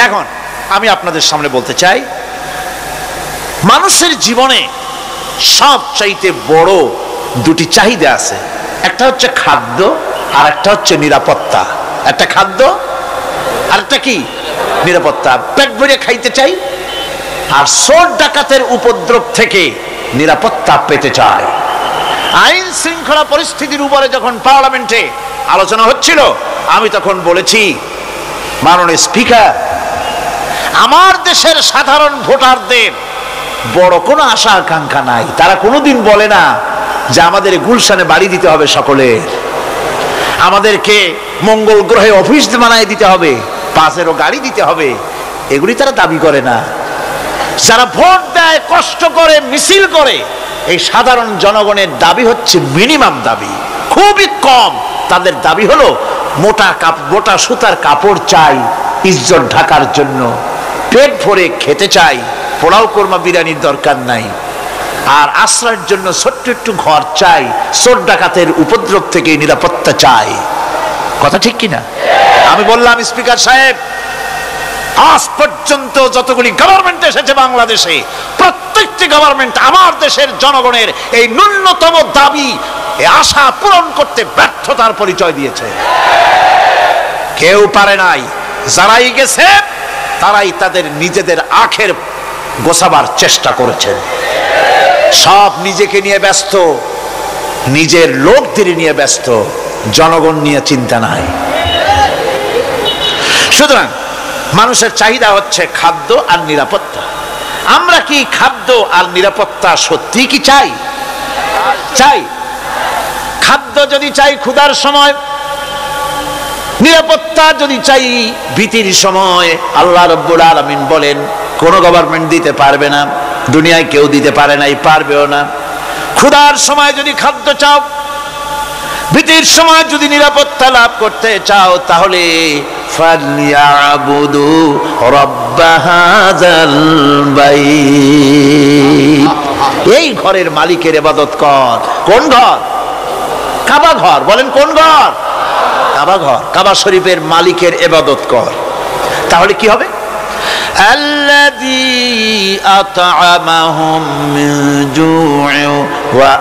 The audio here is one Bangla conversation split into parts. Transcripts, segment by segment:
এখন আমি আপনাদের সামনে বলতে চাই, মানুষের জীবনে সবচাইতে বড় দুটি চাহিদা আছে, একটা হচ্ছে খাদ্য আর একটা হচ্ছে নিরাপত্তা। একটা খাদ্য আর একটা কি? নিরাপত্তা। পেট ভরে খাইতে চাই আর চোর ডাকাতের উপদ্রব থেকে নিরাপত্তা পেতে চাই। আইন শৃঙ্খলা পরিস্থিতির উপরে যখন পার্লামেন্টে আলোচনা হচ্ছিল, আমি তখন বলেছি, মাননীয় স্পিকার, আমার দেশের সাধারণ ভোটারদের বড় কোনো আশা আকাঙ্ক্ষা নাই। তারা কোনোদিন বলে না যে আমাদের গুলশানে বাড়ি দিতে হবে সকলের, আমাদেরকে মঙ্গল গ্রহে অফিস বানায় দিতে হবে, পাঁচেরও গাড়ি দিতে হবে, এগুলি তারা দাবি করে না। যারা ভোট দেয়, কষ্ট করে, মিছিল করে, এই সাধারণ জনগণের দাবি হচ্ছে মিনিমাম দাবি, খুবই কম। তাদের দাবি হলো মোটা সুতার কাপড় চাই ইজ্জত ঢাকার জন্য, পেট ভরে খেতে চাই, পোলাও কোরমা বিরিয়ানির দরকার নাই, আর আশ্রয়ের জন্য ছোট্ট একটু ঘর চাই, চোর ডাকাতের উপদ্রব থেকে নিরাপত্তা চাই। কথা ঠিক কিনা? আমি বললাম, স্পিকার সাহেব, আজ পর্যন্ত যতগুলি গভর্নমেন্ট এসেছে বাংলাদেশে, প্রত্যেকটি গভর্নমেন্ট আমার দেশের জনগণের এই ন্যূনতম দাবি, এই আশা পূরণ করতে ব্যর্থতার পরিচয় দিয়েছে। কেউ পারে নাই। যারাই গেছে তারাই তাদের নিজেদের আখের গোছাবার চেষ্টা করেছে। সব নিজেকে নিয়ে ব্যস্ত, নিজের লোকদের নিয়ে ব্যস্ত, জনগণ নিয়ে চিন্তা নাই। সুতরাং মানুষের চাহিদা হচ্ছে খাদ্য আর নিরাপত্তা। আমরা কি খাদ্য আর নিরাপত্তা সত্যি কি চাই? চাই। খাদ্য যদি চাই ক্ষুধার সময়, নিরাপত্তা যদি চাই ভীতির সময়, আল্লাহ রাব্বুল আলামিন বলেন কোন গভর্নমেন্ট দিতে পারবে না, দুনিয়ায় কেউ দিতে পারে নাই, পারবেও না। ক্ষুধার সময় যদি খাদ্য চাও, ভীতির সময় যদি নিরাপত্তা লাভ করতে চাও, তাহলে ফালইয়াবুদু রাব্ব হাযাল বাইত, এই ঘরের মালিকের ইবাদত কর। কোন ঘর? কাবা ঘর। বলেন কোন ঘর? কাবা ঘর। কাবা শরীফের মালিকের ইবাদত কর। তাহলে কি হবে? আল্লাযী আত'আমাহুম মিন জু'ইন ওয়া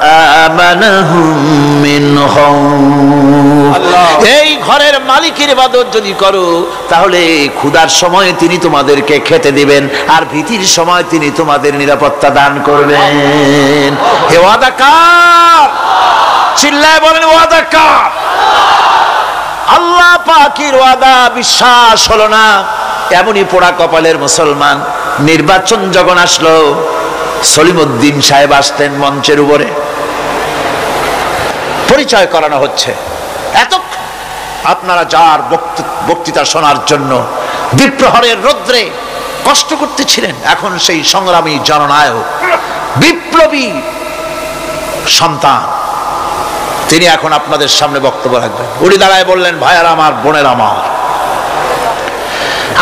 আমানাহুম মিন খাউফ। এই ঘরের মালিকের ইবাদত যদি করো, তাহলে ক্ষুধার সময় তিনি তোমাদেরকে খেতে দিবেন, আর ভীতির সময় তিনি তোমাদের নিরাপত্তা দান করবেন। এ ওয়াদা কার? চিল্লায় বলেন ওয়াদা কার? আল্লাহ পাকের ওয়াদা বিশ্বাস হলো না, এমনই পোড়া কপালের মুসলমান। নির্বাচন যখন আসলো, সলিমউদ্দিন সাহেব আসতেন মঞ্চের উপরে, পরিচয় করানো হচ্ছে। এত আপনারা যার বক্তৃতা শোনার জন্য দ্বীপ্রহরের রৌদ্রে কষ্ট করতেছিলেন, এখন সেই সংগ্রামী জননায়ক, বিপ্লবী সন্তান, তিনি এখন আপনাদের সামনে বক্তব্য রাখবেন। উনি দাঁড়ায় বললেন, ভাইয়ার আমার, বোনের আমার,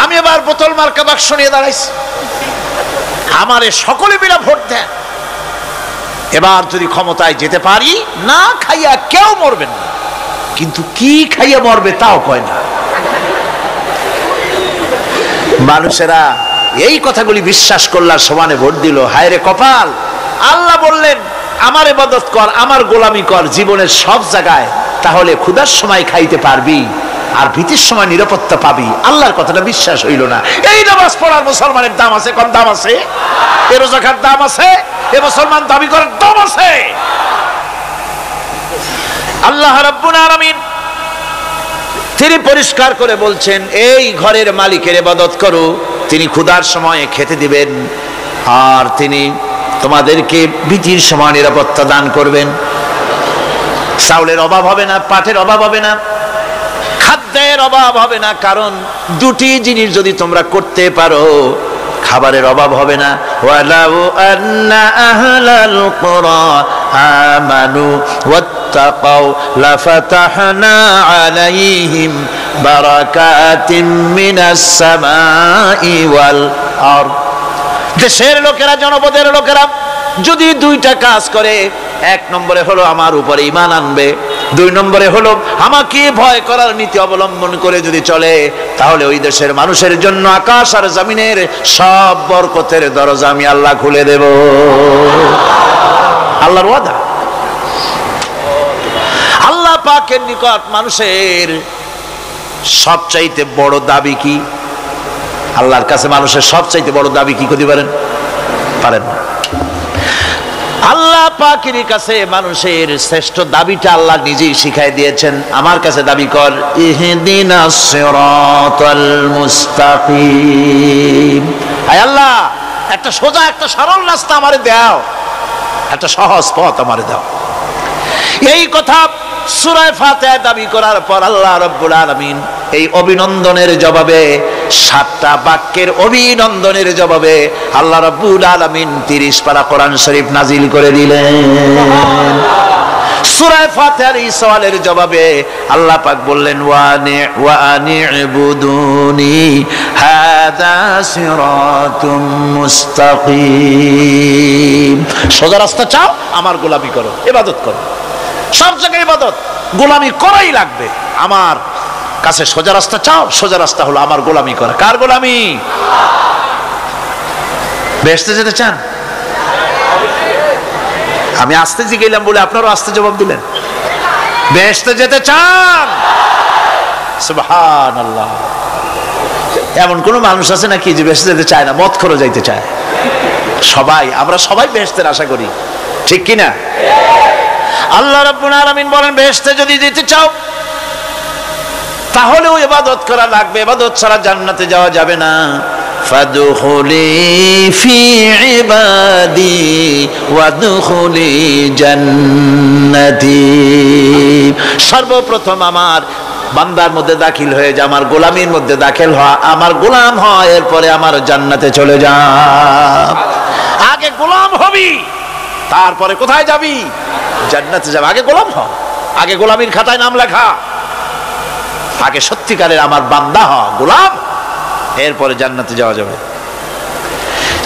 আমি এবার বোতল মার্কা বাক্স নিয়ে দাঁড়াইছি, আমারে সকলে মিলে ভোট দেন। এবার যদি ক্ষমতায় যেতে পারি, না খাইয়া কেউ মরবেন না, কিন্তু কি খাইয়া মরবে তাও কয় না। মানুষেরা এই কথাগুলি বিশ্বাস করলার সমানে ভোট দিল। হায় রে কপাল! আল্লাহ বললেন, আমার ইবাদত কর, আমার গোলামি কর জীবনের সব জায়গায়, তাহলে ক্ষুধার সময় খাইতে পারবি আর ভীতির সময় নিরাপত্তা পাবি। আল্লাহর কথাটা বিশ্বাস হইল না। এই নামাজ পড়ার মুসলমানের দাম আছে, কম দাম আছে? এ রোজা খাওয়ার দাম আছে? এ মুসলমান দাবি করার দাম আছে? আল্লাহ রাব্বুল আলামিন তিনি পরিষ্কার করে বলছেন, এই ঘরের মালিকের ইবাদত করো, তিনি ক্ষুধার সময় খেতে দিবেন, আর তিনি তোমাদেরকে ভীতির সময় নিরাপত্তা দান করবেন। চাউলের অভাব হবে না, পাটের অভাব হবে না, খাদ্যের অভাব হবে না, কারণ দুটি জিনিস যদি তোমরা করতে পারো, খাবারের অভাব হবে না। ওয়ালাউ আন্না আহলাল কুরা আমানু ওয়াত্তাকাউ লাফাতাহনা আলাইহিম বারাকাতিম মিনাস সামাই ওয়াল আরদ। দেশের লোকেরা, জনপদের লোকেরা যদি দুইটা কাজ করে, এক নম্বরে হলো আমার উপরে ঈমান আনবে, দুই নম্বরে হলো আমাকে ভয় করার নীতি অবলম্বন করে যদি চলে তাহলে ওই দেশের মানুষের জন্য আকাশ আর জমিনের সব বরকতের দরজা আমি আল্লাহ খুলে দেব। আল্লাহর ওয়াদা। আল্লাহ পাকের নিকট মানুষের সবচাইতে বড় দাবি কি? আল্লাহর কাছে মানুষের সবচাইতে বড় দাবি কি করতে পারেন? পারেন না। আল্লাহ পাকের কাছে মানুষের শ্রেষ্ঠ দাবিটা আল্লাহ নিজেই শিখাই দিয়েছেন। আমার কাছে দাবি কর, ইহদিনাস সিরাতাল মুস্তাকিম। আয় আল্লাহ, একটা সোজা একটা সরল রাস্তা আমারে দাও, একটা সহজ পথ আমারে দাও। এই কথা সূরা ফাতিহা দাবি করার পর আল্লাহ রাব্বুল আলামিন এই অভিনন্দনের জবাবে, 7টা বাক্যের অভিনন্দনের জবাবে আল্লাহ রাব্বুল আলামিন 30 পারা কোরআন শরীফ নাজিল করে দিলেন। সূরা ফাতিহার এই সওয়ালের জবাবে আল্লাহ পাক বললেন, ওয়া আনি'বুদুনি হাযা সিরাতুম মুস্তাকিম। সোজা রাস্তা চাও, আমার গোলামি করো, ইবাদত করো। সব জায়গায় ইবাদত, গোলামি করাই লাগবে। আমার কাছে সোজা রাস্তা চাও, সোজা রাস্তা হলো আমার গোলামি করা। কার গোলামি? বেহেশতে যেতে চান? আমি আস্তে জিগাইলাম বলে আপনারও আস্তে জবাব দিলেন। বেহেশতে যেতে চান? সুবহানাল্লাহ। এমন কোন মানুষ আছে নাকি যে বেহেশতে যেতে চায় না? মদ খোরও যাইতে চায়। সবাই, আমরা সবাই বেহেশতের আশা করি, ঠিক কিনা? আল্লাহ রাব্বুল আলামিন বলেন, বেহেশতে যদি যেতে চাও তাহলেও ইবাদত করা লাগবে, ইবাদত ছাড়া জান্নাতে যাওয়া যাবে না। ফাদখুলি ফি ইবাদি ওয়াদখুলি জান্নাতি। সর্বপ্রথম আমার বান্দার মধ্যে দাখিল হয়ে যা, আমার গোলামির মধ্যে দাখিল হওয়া, আমার গোলাম হয়, এরপরে আমার জান্নাতে চলে যা। আগে গোলাম হবি, তারপরে কোথায় যাবি? জান্নাতে যাবে। আগে গোলাম হ, আগে গোলামির খাতায় নাম লেখা, আগে সত্যিকারের আমার বান্দা হ, গোলাম, এরপরে জান্নাতে যাওয়া যাবে।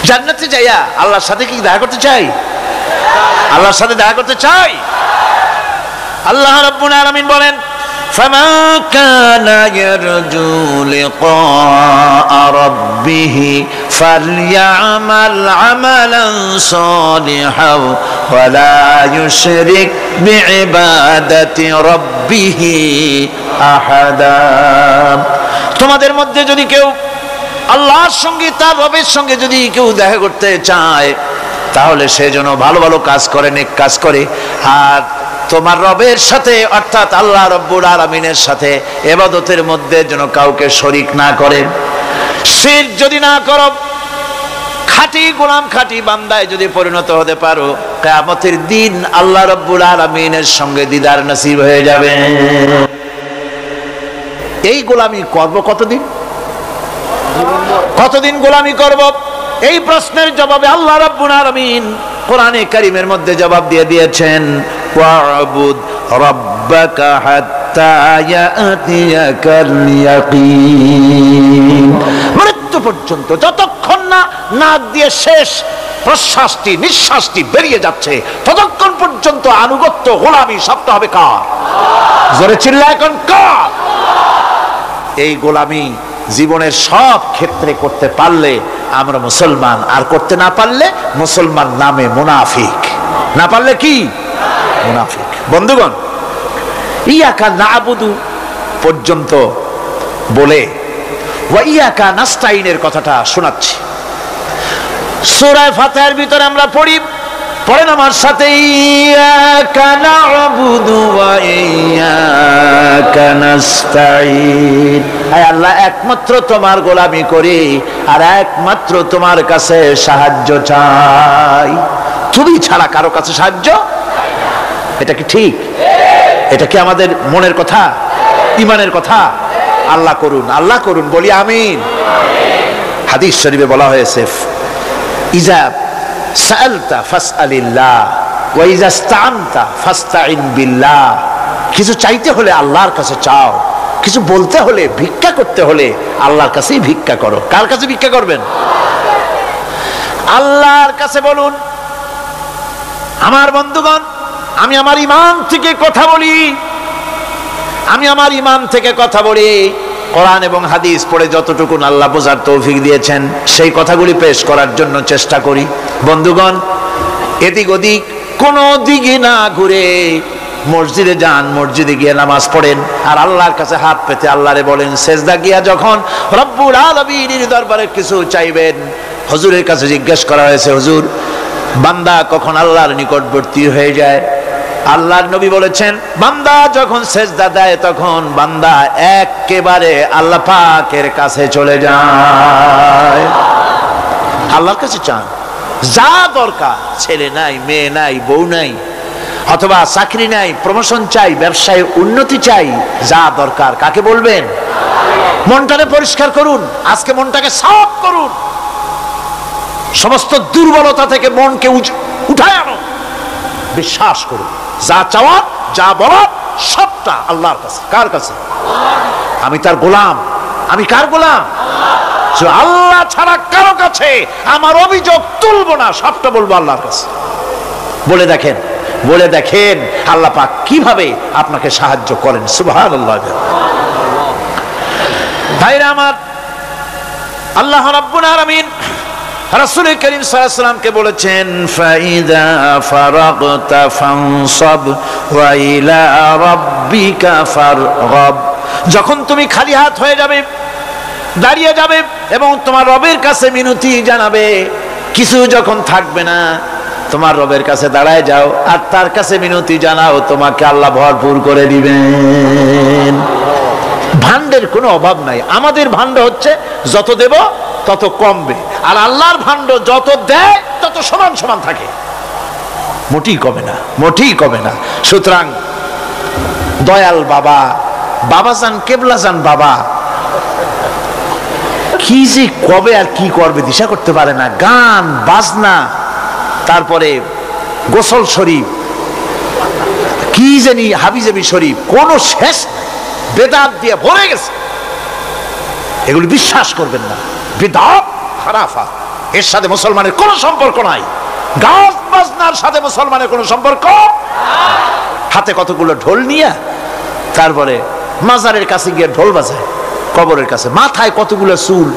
জান্নাতে যাইয়া আল্লাহর সাথে কি দেখা করতে চাই? আল্লাহর সাথে দেখা করতে চাই। আল্লাহ রাব্বুল আলামিন বলেন, ফামান কানা ইয়ারজু লিকা রাব্বিহি ফালইআমাল আমালান সালিহান ওয়া লা ইউশরিক বিইবাদাতি রাব্বিহি আহাদা। তোমাদের মধ্যে যদি কেউ আল্লাহর সঙ্গে, তার রবের সঙ্গে যদি কেউ দেখা করতে চায় তাহলে সে যেন ভালো ভালো কাজ করে, নেক কাজ করে, আর তোমার রবের সাথে অর্থাৎ আল্লাহ রাব্বুল আলামিনের সাথে ইবাদতের মধ্যে যেন কাউকে শরীক না করে। শিরক যদি না করো, খাঁটি গোলাম, খাঁটি বান্দায় যদি পরিণত হতে পারো, কিয়ামতের দিন আল্লাহ রাব্বুল আলামিনের সঙ্গে দিদার নসিব হয়ে যাবে। এই গোলামি করব কতদিন? কতদিন গোলামি করব? এই প্রশ্নের জবাবে আল্লাহ রাব্বুল আলামিন কোরআনে কারীমের মধ্যে জবাব দিয়ে দিয়েছেন, ওয়া'বুদ রাব্বাকা হাত্তা ইয়াতিয়াকাল ইয়াকিন। মৃত্যু পর্যন্ত, যতক্ষণ না নাক দিয়ে শেষ প্রশ্বাসটি, নিঃশ্বাসটি বেরিয়ে যাচ্ছে, ততক্ষণ পর্যন্ত আনুগত্য, গোলামি সবটা হবে কার? জোরে চিল্লায় এখন কার? এই গোলামি জীবনের সব ক্ষেত্রে করতে পারলে আমরা মুসলমান, আর করতে না পারলে মুসলমান নামে মুনাফিক। না পারলে কি? মুনাফিক। বন্ধুগণ, ইয়াকা না'বুদু পর্যন্ত বলে ওয়া ইয়াকা নাস্তাইনের কথাটা শোনাচ্ছি। সূরা ফাতিহার ভিতরে আমরা পড়ি, পড়েন আমার সাথে, ইয়াকা না'বুদু ওয়া ইয়াকা নাস্তাইন। আয় আল্লাহ, একমাত্র তোমার গোলামি করি আর একমাত্র তোমার কাছে সাহায্য চাই। তুমি ছাড়া কারো কাছে সাহায্য? এটা কি ঠিক? এটা কি আমাদের মনের কথা, ইমানের কথা? আল্লাহ করুন, আল্লাহ করুন, বলি আমিন। হাদিস শরীফে বলা হয়েছে, ইজা সাআলতা ফাসআলিল্লাহ ওয়া ইজা ইসতাআনতা ফাসতাইন বিল্লাহ। কিছু চাইতে হলে আল্লাহর কাছে চাও, কিছু বলতে হলে, ভিক্ষা করতে হলে আল্লাহর কাছেই ভিক্ষা করো। কার কাছে ভিক্ষা করবেন? আল্লাহর কাছে বলুন। আমার বন্ধুগণ, আমি আমার ঈমান থেকে কথা বলি। আমি আমার ঈমান থেকে কথা বলি, কোরআন এবং হাদিস পড়ে যতটুকু আল্লাহ বোঝার তৌফিক দিয়েছেন সেই কথাগুলি পেশ করার জন্য চেষ্টা করি। বন্ধুগণ, এদিক ওদিক কোনো দিকে না ঘুরে মসজিদে যান, মসজিদে গিয়ে নামাজ পড়েন, আর আল্লাহর কাছে হাত পেতে আল্লাহরে বলেন। সেজদা গিয়া যখন রব্বুল আলামিনের দরবারে কিছু চাইবেন, হুজুরের কাছে জিজ্ঞেস করা হয়েছে, হুজুর বান্দা কখন আল্লাহর নিকটবর্তী হয়ে যায়? আল্লাহর নবী বলেছেন, বান্দা যখন সেজদা দেয় তখন বান্দা একেবারে আল্লাহ পাকের কাছে চলে যায়। আল্লাহর কাছে চান, যা দরকার, ছেলে নাই, মেয়ে নাই, বউ নাই, অথবা চাকরি নাই, প্রমোশন চাই, ব্যবসায় উন্নতি চাই, যা দরকার কাকে বলবেন? মনটাকে পরিষ্কার করুন, আজকে মনটাকে সাফ করুন, সমস্ত দুর্বলতা থেকে মনকে উঠায় আনো, বিশ্বাস করুন যা চাওয়ার যা বলার সবটা আল্লাহর কাছে। কার কাছে? আমি তার গোলাম। আমি কার গোলাম? আল্লাহ ছাড়া কারো কাছে আমার অভিযোগ তুলবো না, সবটা বলবো আল্লাহর কাছে। বলে দেখেন, বলে দেখেন আল্লাহ পাক কিভাবে আপনাকে সাহায্য করেন। সুবহানাল্লাহ। ভাইরা আমার, আল্লাহ রাব্বুল আলামিন রাসূল করিম সাল্লাল্লাহু আলাইহি ওয়াসাল্লামকে বলেছেন, ফাইদা ফারাগতা ফানসাব ওয়া ইলা রাব্বিকা ফারগাব। যখন তুমি খালি হাত হয়ে যাবে, দাঁড়িয়ে যাবে এবং তোমার রবের কাছে মিনতি জানাবে, কিছু যখন থাকবে না, তোমার রবের কাছে দাঁড়ায় যাও আর তার কাছে মিনতি জানাও, তোমাকে আল্লাহ ভরপুর করে দিবেন। ভান্ডের কোনো অভাব নাই। আমাদের ভান্ড হচ্ছে যত দেব তত কমবে, আর আল্লাহর ভান্ড যত দেয় তত সমান সমান থাকে, মোটেই কমে না, মোটেই কমে না। সুতরাং দয়াল বাবা, বাবাজান, কেবলাজান বাবা কি যে কবে আর কি করবে দিশা করতে পারে না। গান বাজনা, তারপরে গোসল শরীফ, কি জানি হাবিজাবি শরীফ, কোন শেষ বেদাত দিয়ে ভরে গেছে। এগুলি বিশ্বাস করবেন না, বিদআত খারাফা, এর সাথে মুসলমানের কোনো সম্পর্ক নাই। গান বাজনার সাথে মুসলমানের কোনো সম্পর্ক। হাতে কতগুলো ঢোল নিয়ে তারপরে মাজারের কাছে গিয়ে ঢোল বাজায়, কবরের কাছে, মাথায় কতগুলো চুল,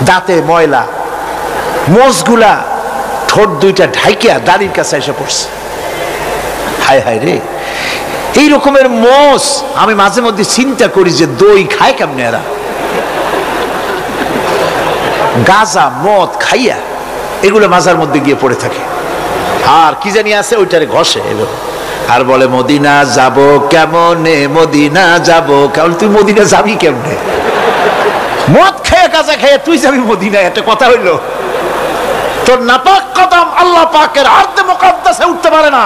দাঁতে ময়লা, মোষগুলা ঠোঁট দুইটা ঢাইকিয়া দাড়ির কাছে এসে পড়ছে। হায় হায় রে, এই রকমের মোষ আমি মাঝে মধ্যে চিন্তা করি যে দই খায় কেমনে এরা, গাঁজা মদ খাইয়া এগুলো মাজার মধ্যে গিয়ে পড়ে থাকে। আর কি জানি আছে ওইটারে ঘষে আর বলে মদিনা যাব কেমনে, মদিনা যাব কেমন। তুই মদিনা যাবি কেমনে? মদ খেয়ে গাঁজা খেয়ে তুই যাবি মদিনা? একটা কথা হইল? তোর নাপাক কদম আল্লাহ পাকের আরদে মুকাদ্দাসে উঠতে পারে না।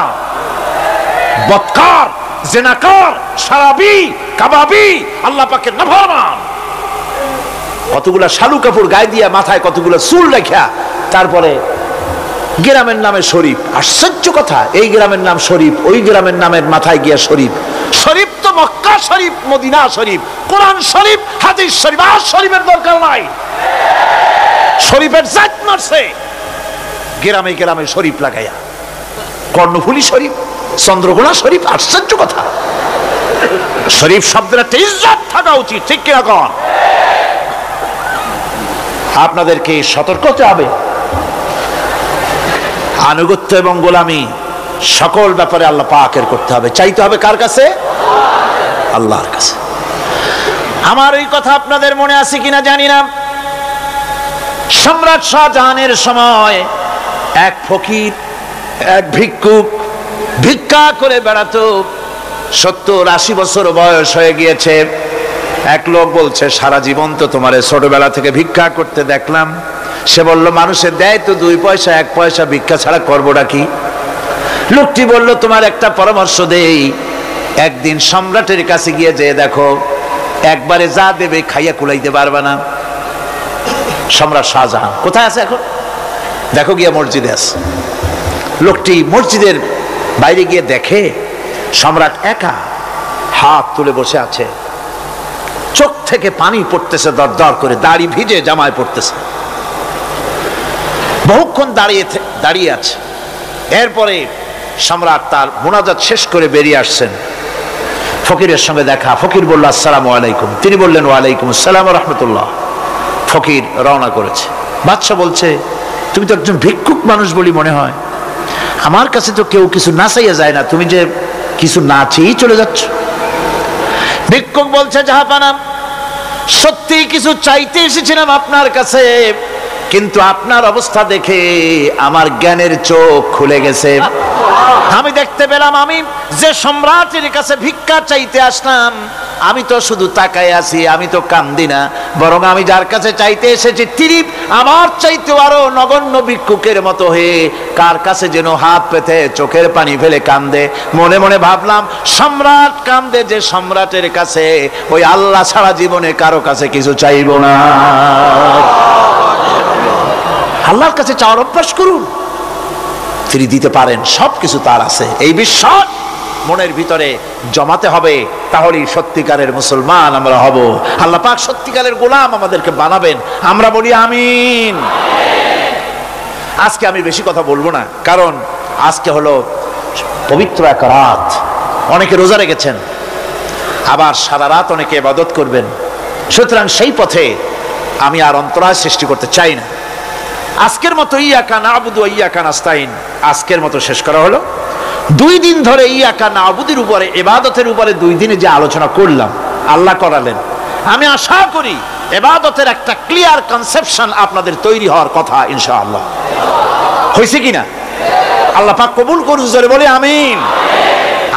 বদকার, জিনাকার, শারাবি, কাবাবি, আল্লাহ পাকের নাফরমান। কতগুলা শালু কাপড় গায়ে দিয়া, মাথায় কতগুলা চুল রাখিয়া, তারপরে গ্রামের নামে শরীফ। আশ্চর্য কথা, এই গ্রামের নাম শরীফ, ওই গ্রামের নামের মাথায় গিয়া শরীফ। শরীফ তো মক্কা শরীফ, মদিনা শরীফ, কোরআন শরীফ, হাদিস শরীফ। আর শরীফের দরকার নাই। শরীফের জাত মারছে গ্রামে গ্রামে শরীফ লাগাইয়া। কর্ণফুলী শরীফ, চন্দ্রকোনা শরীফ। আশ্চর্য কথা। শরীফ শব্দের একটা ইজ্জত থাকা উচিত, ঠিক কিনা কন? আপনাদেরকে সতর্ক হতে হবে। আনুগত্য এবং গোলামি সকল ব্যাপারে আল্লাহ পাকের করতে হবে। চাইতে হবে কার কাছে? আল্লাহর কাছে। আমার এই কথা আপনাদের মনে আছে কিনা জানি না। সম্রাট শাহজাহানের সময় এক ফকির, এক ভিক্ষুক ভিক্ষা করে বেড়াতো। 70-80 বছর বয়স হয়ে গিয়েছে। এক লোক বলছে, সারা জীবন তো তোমার ছোটবেলা থেকে ভিক্ষা করতে দেখলাম। সে বলল, মানুষের দেয় তো 2 পয়সা 1 পয়সা, ভিক্ষা ছাড়া করবোটা কি? লোকটি বলল, তোমার একটা পরামর্শ দেই, একদিন সম্রাটের কাছে গিয়ে যে দেখো, একবারে যা দেবে খাইয়া কুলাইতে পারবে না। সম্রাট শাহজাহান কোথায় আছে এখন? দেখো গিয়া মসজিদে আছে। লোকটি মসজিদের বাইরে গিয়ে দেখে সম্রাট একা হাত তুলে বসে আছে, চোখ থেকে পানি পড়তেছে দর দর করে, দাড়ি ভিজে জামায় পড়তেছে। বহুক্ষণ দাঁড়িয়ে আছে। এরপরে সম্রাট তার মুনাজাত শেষ করে বেরিয়ে আসছেন। ফকিরের সঙ্গে দেখা। ফকির বলল আসসালামু আলাইকুম, তিনি বললেন ওয়ালাইকুম আসসালাম ওয়া রাহমাতুল্লাহ। ফকির রওনা করেছে। বাদশা বলছে তুমি তো একজন ভিক্ষুক মানুষ বলি মনে হয়, আমার কাছে তো কেউ কিছু না চাইয়া যায় না, তুমি যে কিছু না চেয়েই চলে যাচ্ছ। ভিক্ষুক বলছে জাহাপানা, সত্যি কিছু চাইতে এসেছিলাম আপনার কাছে, কিন্তু আপনার অবস্থা দেখে আমার জ্ঞানের চোখ খুলে গেছে। আমি দেখতে পেলাম আমি যে সম্রাটের কাছে ভিক্ষা চাইতে আসলাম, আমি তো শুধু তাকায় আছি, আমি তো কান্দি না, বরং আমি যার কাছে চাইতে এসেছি তিনি আমার চাইতে আরো নগণ্য ভিক্ষুকের মতো হয়ে কার কাছে যেন হাত পেতে চোখের পানি ফেলে কান্দে। মনে মনে ভাবলাম সম্রাট কান্দে যে সম্রাটের কাছে, ওই আল্লাহ ছাড়া জীবনে কারো কাছে কিছু চাইব না। আল্লাহর কাছে চাওয়ার অভ্যাস করুন, তিনি দিতে পারেন, সবকিছু তার আছে। এই বিশ্বাস মনের ভিতরে জমাতে হবে, তাহলেই সত্যিকারের মুসলমান আমরা হব। আল্লাহ পাক সত্যিকারের গোলাম আমাদেরকে বানাবেন, আমরা বলি আমিন। আজকে আমি বেশি কথা বলবো না, কারণ আজকে হলো পবিত্র এক রাত। অনেকে রোজা রেখেছেন, আবার সারা রাত অনেকে ইবাদত করবেন, সুতরাং সেই পথে আমি আর অন্তরায় সৃষ্টি করতে চাই না। আজকের মতো ইয়াকা নাবুদু ওয়া ইয়াকা নাস্তাইন আজকের মতো শেষ করা হলো। 2 দিন ধরে ইয়াকা নাবুদের উপরে, ইবাদতের উপরে 2 দিনে যে আলোচনা করলাম, আল্লাহ করালেন। আমি আশা করি ইবাদতের একটা ক্লিয়ার কনসেপশন আপনাদের তৈরি হওয়ার কথা ইনশাআল্লাহ। হয়েছে কিনা? আল্লাহ পাক কবুল করুন, জোরে বলে আমিন।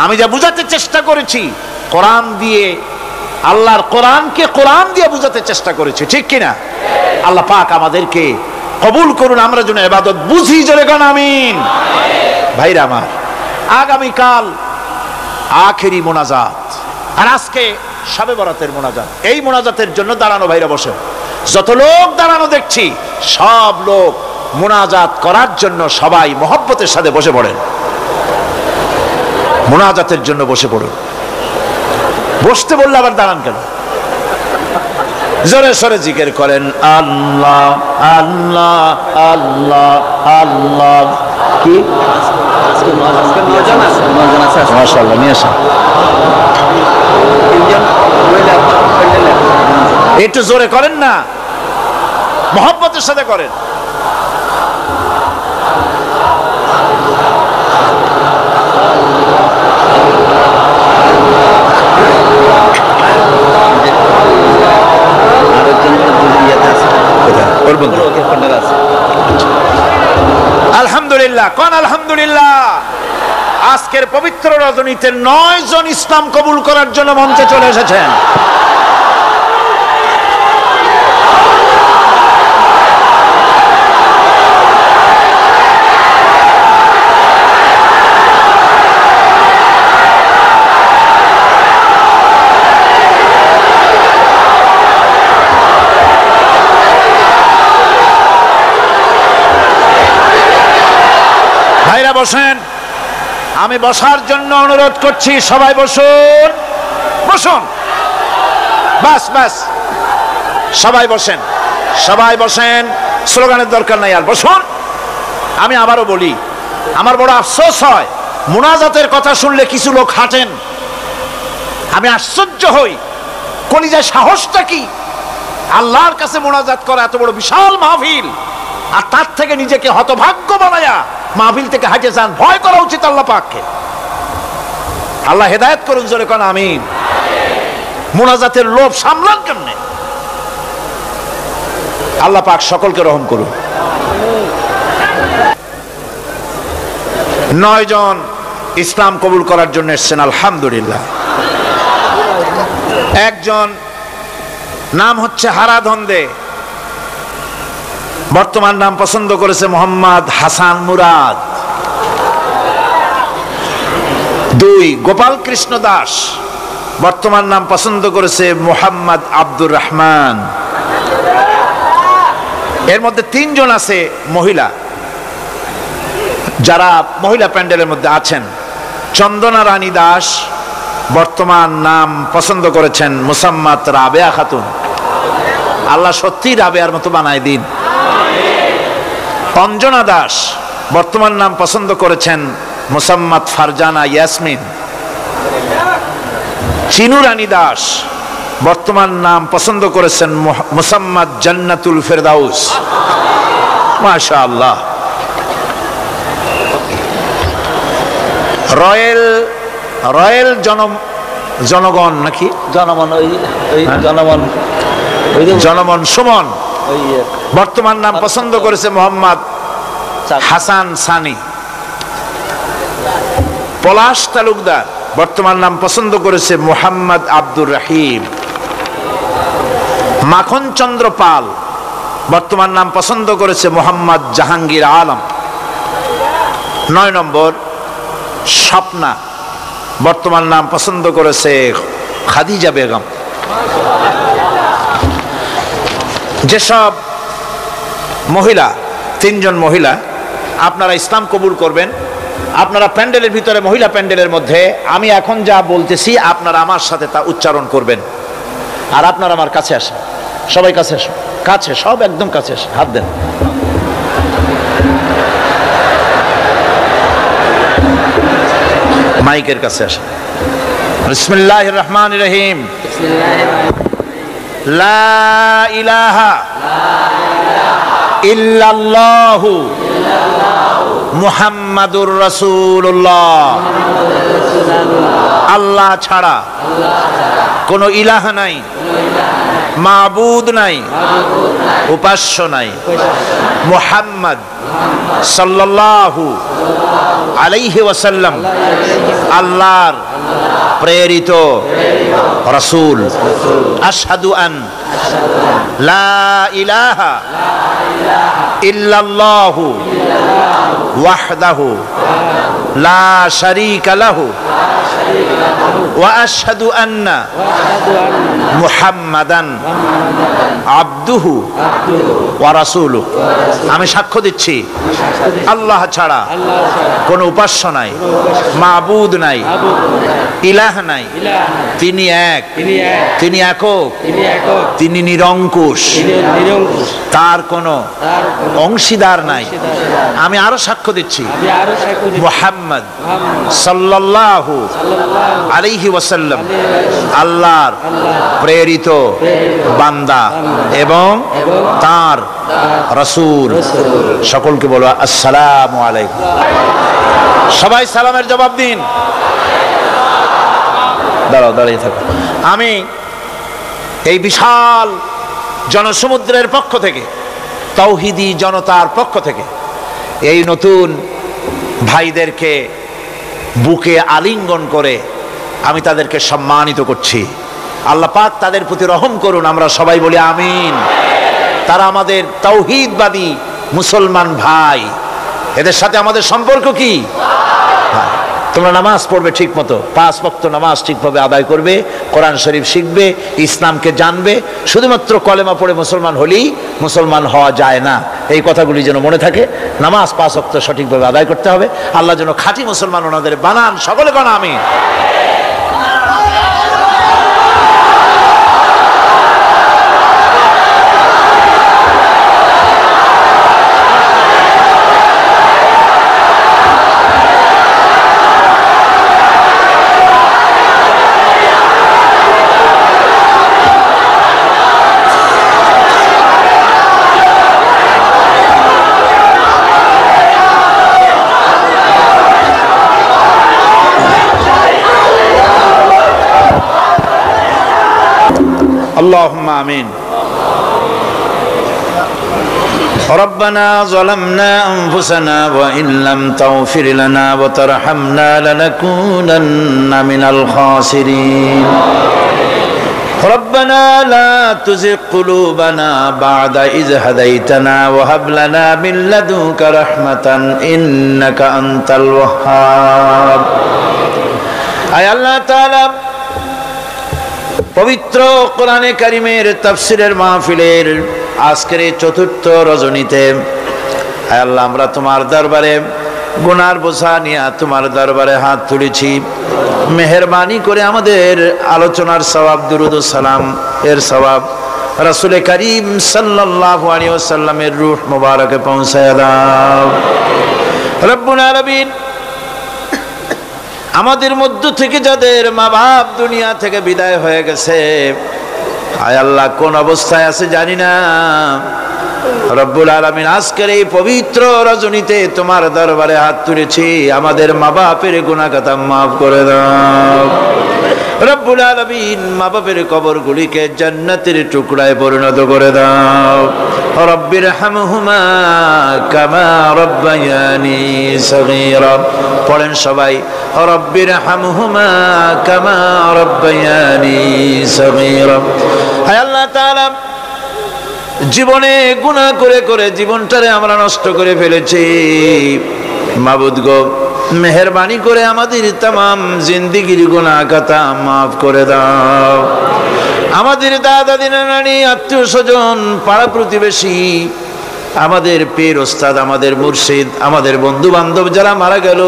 আমি যা বুঝাতে চেষ্টা করেছি কোরআন দিয়ে, আল্লাহর কোরআনকে কোরআন দিয়ে বুঝাতে চেষ্টা করেছি, ঠিক কিনা? আল্লাহ পাক আমাদেরকে কবুল করুন, আমরা যেন ইবাদত বুঝি, জোরে গান আমিন। ভাইরা আমার, আগামীকাল আখেরি মোনাজাত, আর আজকে শবে বরাতের মোনাজাত। এই মোনাজাতের জন্য দাঁড়ানো ভাইরা বসে, যত লোক দাঁড়ানো দেখছি সব লোক মোনাজাত করার জন্য সবাই মহব্বতের সাথে বসে পড়েন, মোনাজাতের জন্য বসে পড়ুন। বসতে বললে আবার দাঁড়ান কেন? জোরে সরে জিকির করেন আল্লাহ আল্লাহ আল্লাহ আল্লাহ। কি মাশাআল্লাহ, নিয়ে আসেন একটু জোরে করেন না, মহব্বতের সাথে করেন। আলহামদুলিল্লাহ, কোন আলহামদুলিল্লাহ। আজকের পবিত্র রজনীতে 9 জন ইসলাম কবুল করার জন্য মঞ্চে চলে এসেছেন। বসেন, আমি বসার জন্য অনুরোধ করছি, সবাই বসুন, বসুন, বাস বাস, সবাই বসেন, সবাই বসেন, স্লোগানের দরকার নাই, আর বসুন। আমি আবারও বলি, আমার বড় আফসোস হয় মুনাজাতের কথা শুনলে কিছু লোক হাঁটেন, আমি আশ্চর্য হই, কলিজায় সাহসটা কি? আল্লাহর কাছে মুনাজাত করা এত বড় বিশাল মাহফিল, আর তার থেকে নিজেকে হতভাগ্য বানায়া মাহফিল থেকে হাঁটে যান। ভয় করা উচিত আল্লাহ পাককে। আল্লাহ হেদায়েত করুন, জোরে কোন আমিন। মুনাজাতের লোভ সামলান কেমনে? আল্লাহ পাক সকলকে রহম করুন। 9 জন ইসলাম কবুল করার জন্য এসেছেন, আলহামদুলিল্লাহ। একজন নাম হচ্ছে হারাধন্দে, বর্তমান নাম পছন্দ করেছে মোহাম্মদ হাসান মুরাদ। 2 গোপাল কৃষ্ণ দাস, বর্তমান নাম পছন্দ করেছে মোহাম্মদ আব্দুর রহমান। এর মধ্যে 3 জন আছে মহিলা, যারা মহিলা প্যান্ডেলের মধ্যে আছেন। চন্দনা রানী দাস, বর্তমান নাম পছন্দ করেছেন মুসাম্মাত রাবেয়া খাতুন। আল্লাহ সত্যি রাবেয়ার মতো বানায় দিন। অঞ্জনা দাস, বর্তমান নাম পছন্দ করেছেন মুসাম্মাত ফারজানা ইয়াসমিন। চিনু রানী দাস বর্তমান নাম পছন্দ করেছেন মুসাম্মাদ জান্নাতুল ফেরদাউস। মাশাআল্লাহ। রয়েল জনগণ নাকি জনমন সুমন বর্তমান নাম পছন্দ করেছে মোহাম্মদ হাসান সানি। পলাশ তালুকদার বর্তমান নাম পছন্দ করেছে মোহাম্মদ আব্দুর রহিম। মাখন চন্দ্র পাল বর্তমান নাম পছন্দ করেছে মোহাম্মদ জাহাঙ্গীর আলম। 9 নম্বর স্বপ্না বর্তমান নাম পছন্দ করেছে খাদিজা বেগম। যেসব মহিলা 3 জন মহিলা আপনারা ইসলাম কবুল করবেন, আপনারা প্যান্ডেলের ভিতরে মহিলা প্যান্ডেলের মধ্যে আমি এখন যা বলতেছি আপনারা আমার সাথে তা উচ্চারণ করবেন। আর আপনারা আমার কাছে আসেন, সবাই কাছে আসুন, কাছে সব একদম কাছে আসেন, হাত দেন। মাইকের কাছে আসেন। বিসমিল্লাহির রহমানির রহিম। লা ইলাহা ইল্লাল্লাহু মুহাম্মাদুর রাসূলুল্লাহ। আল্লাহ ছাড়া কোনো ইলাহ নাই, মাবুদ নাই, উপাস্য নাই। মুহাম্মদ সাল্লাল্লাহু আলাইহি ওয়াসাল্লাম আল্লাহর প্রেরিত রাসূল। আশহাদু আন লা ইলাহা ইল্লাল্লাহু ওয়াহদাহু লা শারীকা লাহু ওয়া আশহাদু আন্না মুহাম্মাদান আবদুহু ওয়া রাসূলুহু। আমি সাক্ষ্য দিচ্ছি আল্লাহ ছাড়া কোনো উপাস্য নাই, মাবুদ নাই, ইলাহ নাই। তিনি এক, তিনি একক, তিনি নিরঙ্কুশ, তার কোনো অংশীদার নাই। আমি আরো সাক্ষ্য দিচ্ছি মুহাম্মদ সাল্লাল্লাহু আলাইহি ওয়াসাল্লাম আল্লাহর প্রেরিত বান্দা এবং তার রাসূল। সকলকে বলো আসসালামু আলাইকুম। সবাই সালামের জবাব দিন। দাঁড়িয়ে থাকো। আমি এই বিশাল জনসমুদ্রের পক্ষ থেকে, তাওহীদি জনতার পক্ষ থেকে এই নতুন ভাইদেরকে বুকে আলিঙ্গন করে আমি তাদেরকে সম্মানিত করছি। আল্লাহ পাক তাদের প্রতি রহম করুন, আমরা সবাই বলি আমিন। তারা আমাদের তাওহীদবাদী মুসলমান ভাই, এদের সাথে আমাদের সম্পর্ক কি? তোমরা নামাজ পড়বে ঠিক মতো, 5 ওয়াক্ত নামাজ ঠিকভাবে আদায় করবে, কোরআন শরীফ শিখবে, ইসলামকে জানবে। শুধুমাত্র কলেমা পড়ে মুসলমান হলেই মুসলমান হওয়া যায় না, এই কথাগুলি যেন মনে থাকে। নামাজ 5 ওয়াক্ত সঠিকভাবে আদায় করতে হবে। আল্লাহ যেন খাঁটি মুসলমান ওনাদের বানান। সকলে বানা আমিন। اللهم آمين. ربنا ظلمنا أنفسنا وإن لم تغفر لنا وترحمنا لنكونن من الخاسرين. ربنا لا تزغ قلوبنا بعد إذ هديتنا وهب لنا من لدنك رحمة إنك أنت الوهاب. أي الله تعالى পবিত্র কোরআনে কারিমের তাফসীরের মাহফিলের আজকের এই চতুর্থ রজনীতে আয় আল্লাহ, আমরা তোমার দরবারে গুনার বোঝা নিয়ে তোমার দরবারে হাত তুলেছি। মেহেরবানি করে আমাদের আলোচনার সওয়াব, দুরূদ ও সালাম এর সওয়াব রাসূল করিম সাল্লাল্লাহু আলাইহি ওয়াসাল্লামের রূহ মুবারকে পৌঁছায় দাও। রব্বুল আলামিন, আমাদের মধ্য থেকে যাদের মা বাপ দুনিয়া থেকে বিদায় হয়ে গেছে, আয় আল্লাহ কোন অবস্থায় আছে জানি না, রব্বুল আলামিন আজকের এই পবিত্র রজনীতে তোমার দরবারে হাত তুলেছি, আমাদের মা বাপের গুনাহ খাতা মাফ করে দাও রব্বুল আলামিন। মা বাপের কবরগুলিকে জান্নাতের টুকরায় পরিণত করে দাও। রব্বির হামহুমা কামা রব্বায়ানি সগীরা। পড়েন সবাই, রব্বির হামহুমা কামা রব্বায়ানি সগীরা। হে আল্লাহ তাআলা, জীবনে গুনাহ করে করে জীবনটারে আমরা নষ্ট করে ফেলেছি। মাবুদ গো, মেহেরবানি করে আমাদের तमाम জিন্দেগির গুনাহ খাতা মাফ করে দাও। আমাদের দাদা দিনা নানি, আত্মীয় স্বজন, পাড়া প্রতিবেশী, আমাদের পীর ওস্তাদ, আমাদের মুর্শিদ, আমাদের বন্ধু বান্ধব যারা মারা গেল,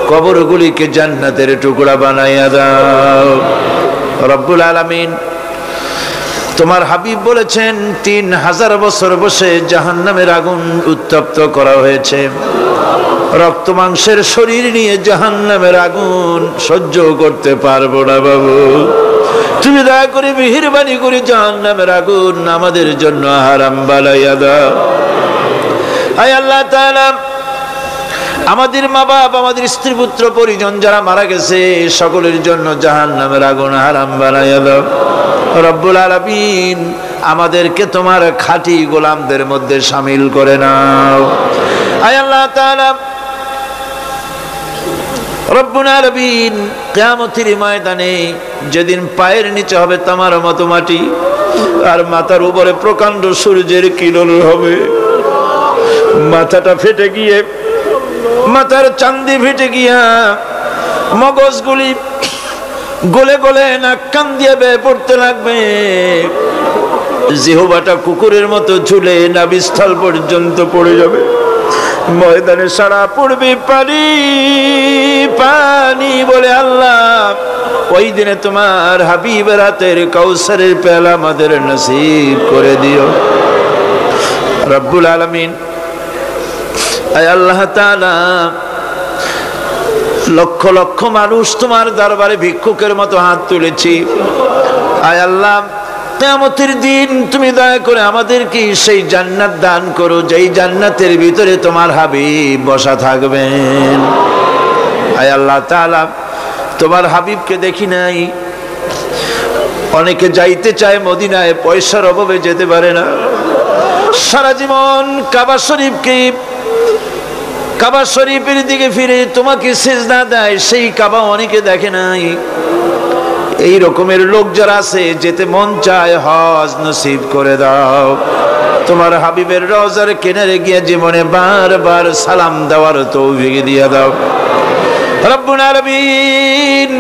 কবরগুলিকে জান্নাতের টুকরা বানাইয়া দাও রব্বুল আলামিন। তোমার হাবিব বলেছেন 3000 বছর বসে জাহান্নামের আগুন উত্তপ্ত করা হয়েছে। রক্ত মাংসের শরীর নিয়ে জাহান্নামের আগুন সহ্য করতে পারবো না বাবু, তুমি দয়া করে মেহেরবানি করে জাহান্নামের আগুন আমাদের জন্য হারাম বানাইয়া দাও। আয় আল্লাহ তাআলা, আমাদের মা বাপ, আমাদের স্ত্রী পুত্র পরিজন যারা মারা গেছে, সকলের জন্য জাহান্নামের আগুন হারাম বানাইয়া দাও রব্বুল আলামিন। আমাদেরকে তোমার খাঁটি গোলামদের মধ্যে শামিল করে নাও। আয় আল্লাহ তাআলা, রব্বুল আলামিন, কিয়ামতের ময়দানে যেদিন পায়ের নিচে হবে তোমার মতো মাটি, আর মাথার উপরে প্রকাণ্ড সূর্যের কিরণ হবে, মাথাটা ফেটে গিয়ে, মাথার চান্দি ফেটে গিয়া মগজগুলি গলে গলে নাক কান দিয়ে বেয়ে পড়তে লাগবে, জিহ্বাটা কুকুরের মতো ঝুলে নাভিস্থল পর্যন্ত পড়ে যাবে। ময়দানে সারা পড়বে পানি পানি বলে। আল্লাহ, ওই দিনে তোমার হাবিবের হাতের কাউসারের পেয়ালা আমাদের নসিব করে দিও রব্বুল আলামিন। আয় আল্লাহ তাআলা, লক্ষ লক্ষ মানুষ তোমার দরবারে ভিক্ষুকের মতো হাত তুলেছি। আয় আল্লাহ, কিয়ামতের দিন তুমি দয়া করে আমাদেরকে সেই জান্নাত দান করো, যেই জান্নাতের ভিতরে তোমার হাবিব বসা থাকবেন। আয় আল্লাহ তাআলা, তোমার হাবিবকে দেখি নাই, অনেকে যাইতে চায় মদিনায়, পয়সার অভাবে যেতে পারে না। সারা জীবন কাবা শরীফের দিকে ফিরে তোমাকে সিজদা দেয়, সেই কাবা অনেকে দেখে নাই। এই রকমের লোক যারা আছে, যেতে মন চায়, হজ নসিব করে দাও। তোমার হাবিবের রওজার কিনারে গিয়ে জীবনে বারবার সালাম দেওয়ার তৌফিক দিয়ে দাও রব্বুল আলামিন।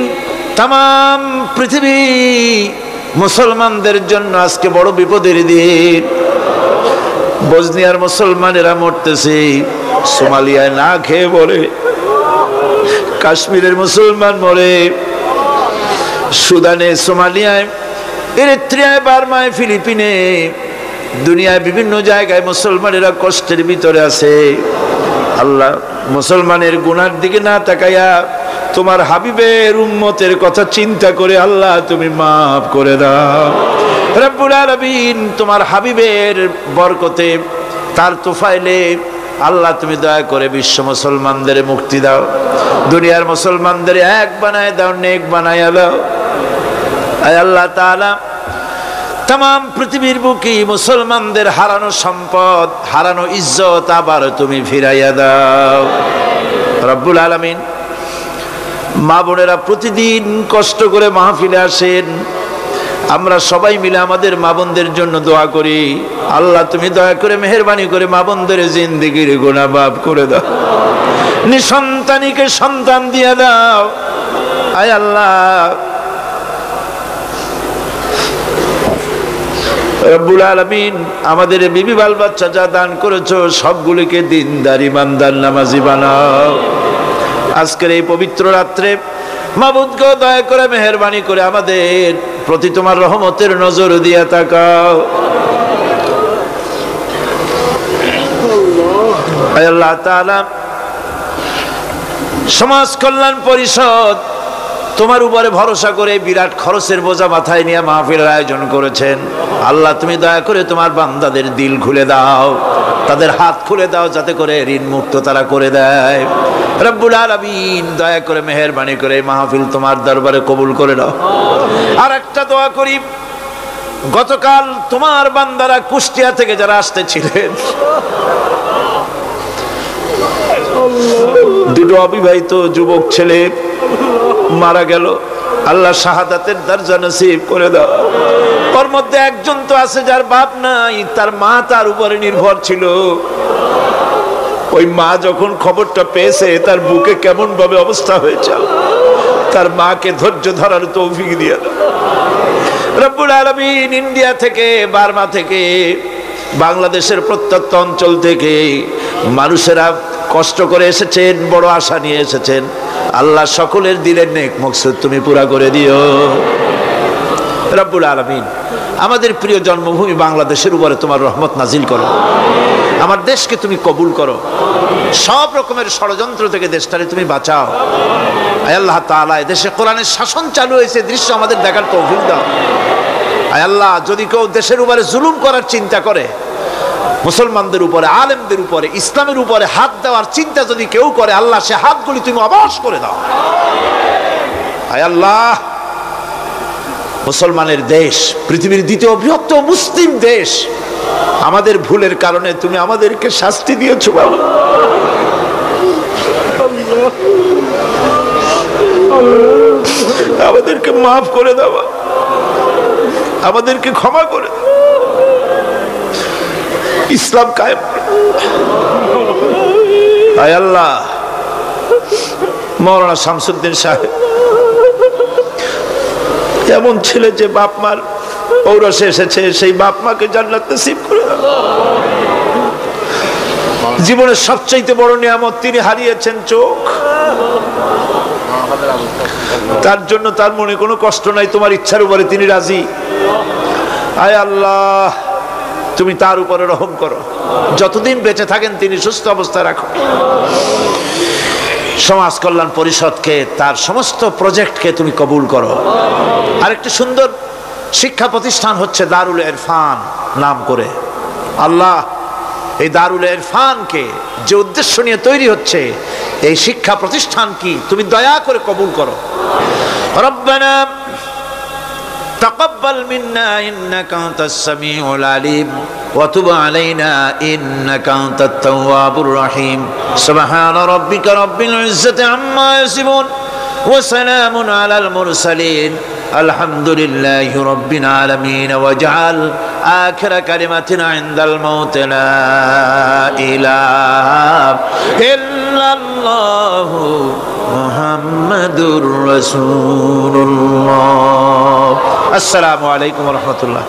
तमाम পৃথিবী মুসলমানদের জন্য আজকে বড় বিপদের দিন। বসনিয়ার মুসলমানেরা মরতেছে, সোমালিয়ায় না খেয়ে মরে, কাশ্মীরের মুসলমান মরে, সুদানে, সোমালিয়ায়, এরিত্রিয়ায়, বার্মায়, ফিলিপিনে, দুনিয়ায় বিভিন্ন জায়গায় মুসলমানেরা কষ্টের ভিতরে আছে। আল্লাহ, মুসলমানের গুনার দিকে না তাকাইয়া তোমার হাবিবের উম্মতের কথা চিন্তা করে আল্লাহ তুমি মাফ করে দাও রব্বুল আলামিন। তোমার হাবিবের বরকতে, তার তোফাইলে আল্লাহ তুমি দয়া করে বিশ্ব মুসলমানদের মুক্তি দাও, দুনিয়ার মুসলমানদের এক বানায় দাও, নেক বানায় দাও। আয় আল্লাহ তাআলা, तमाम পৃথিবীর বুকে মুসলমানদের হারানো সম্পদ, হারানো ইজ্জত আবার তুমি ফিরাইয়া দাও রব্বুল আলামিন। মা বোনেরা প্রতিদিন কষ্ট করে মাহফিলে আসেন, আমরা সবাই মিলে আমাদের মা বোনদের জন্য দোয়া করি। আল্লাহ তুমি দয়া করে মেহেরবানি করে মা বোনদের জিন্দেগির গুনাহ মাফ করে দাও, নিঃসন্তানীকে সন্তান দিয়ে দাও। আয় আল্লাহ রব্বুল আলামিন, আমাদের বিবি বাল বাচ্চা যা দান করেছো সবগুলিকে দিনদার ইমানদার নামাজি বানাও। আজকের এই পবিত্র রাত্রে মাবুদ গো, দয়া করে মেহেরবানি করে আমাদের প্রতি তোমার রহমতের নজর দিয়া তাকাও। আয় আল্লাহ তাআলা, সমাজ কল্যাণ পরিষদ তোমার উপরে ভরসা করে বিরাট খরচের বোঝা মাথায় নিয়ে মাহফিলের আয়োজন করেছেন। আল্লাহ তুমি দয়া করে তোমার বান্দাদের দিল খুলে দাও, তাদের হাত খুলে দাও, যাতে করে ঋণ মুক্ত তারা করে দেয়। রব্বুল আলামিন দয়া করে মেহেরবানি করে মাহফিল তোমার দরবারে কবুল করে নাও। আর একটা দোয়া করি, গতকাল তোমার বান্দারা কুষ্টিয়া থেকে যারা আসতেছিলেন, দুটো অবিবাহিত যুবক ছেলে মারা গেল, আল্লাহ শাহাদাতের দরজা নসিব করে দাও। ওর মধ্যে একজন তো আছে যার বাপ নাই, তার মা তার উপরে নির্ভর ছিল। ওই মা যখন খবরটা পেয়েছে তার বুকে কেমন ভাবে অবস্থা হয়েছে, তার মাকে ধৈর্য ধরার তৌফিক দিয়ে দাও। রব্বুল আলামিন ইন্ডিয়া থেকে, বার্মা থেকে, বাংলাদেশের প্রত্যন্ত অঞ্চল থেকে মানুষেরা কষ্ট করে এসেছেন, বড় আশা নিয়ে এসেছেন। আল্লাহ সকলের দিলের নেক মকসুদ তুমি পুরা করে দিও। রব্বুল আলামিন আমাদের প্রিয় জন্মভূমি বাংলাদেশের উপরে তোমার রহমত নাজিল করো, আমার দেশকে তুমি কবুল করো, সব রকমের ষড়যন্ত্র থেকে দেশটারে তুমি বাঁচাও। আয় আল্লাহ তাআলা, দেশে কোরআনের শাসন চালু হয়েছে, দৃশ্য আমাদের দেখার তৌফিক দাও। আয় আল্লাহ, যদি কেউ দেশের উপরে জুলুম করার চিন্তা করে, মুসলমানদের উপরে, আলেমদের উপরে, ইসলামের উপরে হাত দেওয়ার চিন্তা যদি কেউ করে, আল্লাহ সে হাতগুলি তুমি অবশ করে দাও। আয় আল্লাহ, মুসলমানের দেশ, পৃথিবীর দ্বিতীয় বৃহত্তম মুসলিম দেশ, আমাদের ভুলের কারণে তুমি আমাদেরকে শাস্তি দিয়েছো বাবা। আমাদেরকে মাফ করে দাও, আমাদেরকে ক্ষমা করে দাও, ইসলাম কায়েম। আয় আল্লাহ, মাওলানা শামসুদ্দিন সাহেব এমন ছেলে যে বাপ মার ঔরসে এসেছে, সেই বাপ মাকে জান্নাত নসিব করে দাও। জীবনের সবচাইতে বড় নিয়ামত তিনি হারিয়েছেন চোখ, তার জন্য তার মনে কোনো কষ্ট নাই, তোমার ইচ্ছার উপরে তিনি রাজি। আয় আল্লাহ, তুমি তার উপরে রহম করো, যতদিন বেঁচে থাকেন তিনি সুস্থ অবস্থায় রাখো। সমাজ কল্যাণ পরিষদকে, তার সমস্ত প্রজেক্টকে তুমি কবুল করো। আরেকটি সুন্দর শিক্ষা প্রতিষ্ঠান হচ্ছে দারুল ইরফান নাম করে। আল্লাহ, এই দারুল ইরফানকে যে উদ্দেশ্য নিয়ে তৈরি হচ্ছে, এই শিক্ষা প্রতিষ্ঠান কি তুমি দয়া করে কবুল করো। রব্বানা তাকাব্বাল মিন্না ইন্নাকা আনতাস সামিউল আলিম ওয়া তুব আলাইনা ইন্নাকা আনতাত তাওয়াবুর রহিম। সুবহানা রাব্বিকা রাব্বিল ইজ্জাতি আম্মা ইয়াসিফুন ওয়া সালামুন আলাল মুরসালিন আলহামদুলিল্লাহি রাব্বিল আলামিন। ওয়াজআল আখিরা কালিমাতিনা ইনদাল মাউত লা ইলাহা ইল্লাল্লাহু মুহাম্মাদুর রাসূলুল্লাহ। আসসালামু আলাইকুম ওয়া রাহমাতুল্লাহ।